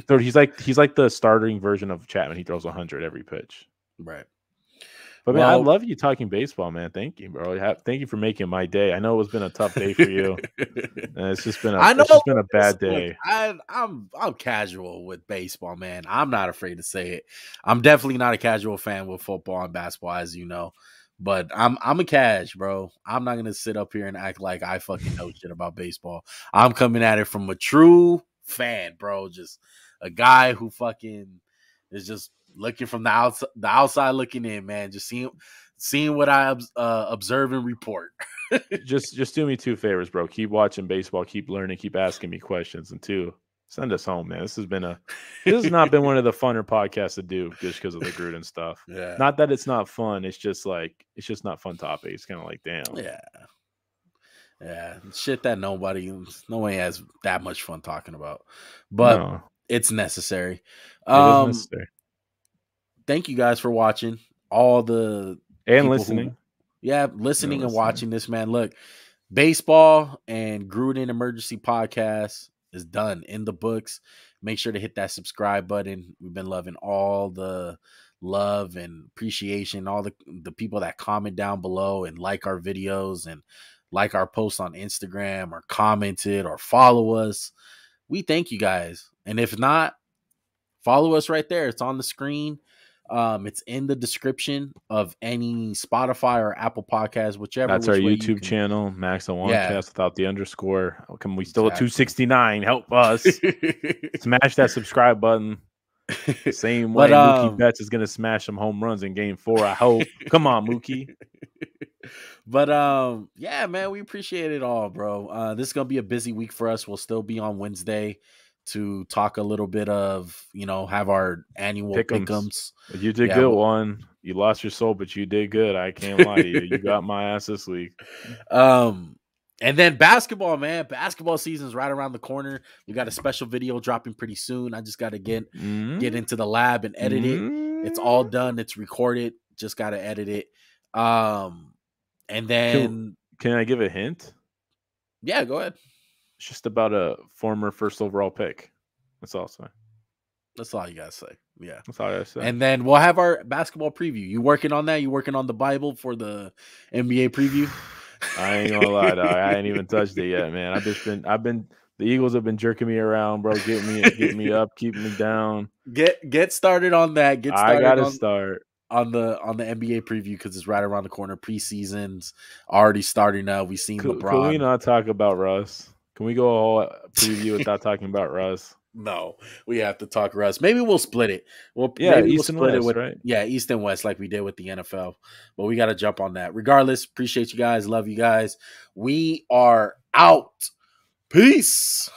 S1: So he's like the starting version of Chapman. He throws 100 every pitch.
S2: Right.
S1: But man, I love you talking baseball, man. Thank you, bro. Thank you for making my day. I know it's been a tough day for you. It's just been a bad day.
S2: I'm casual with baseball, man. I'm not afraid to say it. I'm definitely not a casual fan with football and basketball, as you know. But I'm a cash, bro. I'm not gonna sit up here and act like I fucking know shit about baseball. I'm coming at it from a true fan, bro. Just a guy who fucking is just looking from the outside looking in, man. Just seeing what I observe and report.
S1: just do me 2 favors, bro. Keep watching baseball, keep learning, keep asking me questions, and 2, send us home, man. This has not been one of the funner podcasts to do just because of the Gruden stuff.
S2: Yeah.
S1: Not that it's not fun. It's just not fun topic. It's kind of like, damn.
S2: Yeah. Shit that nobody has that much fun talking about. But it's necessary.
S1: It is necessary.
S2: Thank you guys for watching. All the
S1: and listening.
S2: Listening and watching this, man. Look, baseball and Gruden Emergency Podcast is done, in the books. Make sure to hit that subscribe button. We've been loving all the love and appreciation, all the people that comment down below and like our videos and like our posts on Instagram or commented or follow us. We thank you guys. And if not, follow us right there. It's on the screen. It's in the description of any Spotify or Apple podcast, whichever.
S1: That's our YouTube channel, Max on Onecast without the underscore. Can we still at 269? Help us. Smash that subscribe button. Same way Mookie Betts is gonna smash some home runs in Game 4. I hope. Come on, Mookie.
S2: But yeah, man, we appreciate it all, bro. This is gonna be a busy week for us. We'll still be on Wednesday to talk a little bit of, have our annual pick'ems.
S1: You did good one. You lost your soul, but you did good. I can't lie to you. You got my ass this week.
S2: And then basketball, man. Basketball season's right around the corner. We got a special video dropping pretty soon. I just got to get into the lab and edit it. It's all done. It's recorded. Just got to edit it. And then...
S1: Can I give a hint?
S2: Yeah, go ahead.
S1: It's just about a former first overall pick. That's all I'm saying.
S2: That's all you gotta say. Yeah.
S1: That's all I gotta say.
S2: And then we'll have our basketball preview. You working on that? You working on the Bible for the NBA preview?
S1: I ain't gonna lie, dog. I ain't even touched it yet, man. The Eagles have been jerking me around, bro. Get me up, keeping me down.
S2: Get started on that.
S1: I gotta start
S2: on the NBA preview because it's right around the corner. Preseason's already starting now. We've seen LeBron.
S1: Can we not talk about Russ? Can we go a whole preview without talking about Russ?
S2: No, we have to talk Russ. Maybe we'll split it.
S1: Yeah,
S2: Maybe
S1: East and
S2: split it
S1: West,
S2: with
S1: right?
S2: East and West like we did with the NFL. But we got to jump on that. Regardless, appreciate you guys. Love you guys. We are out. Peace.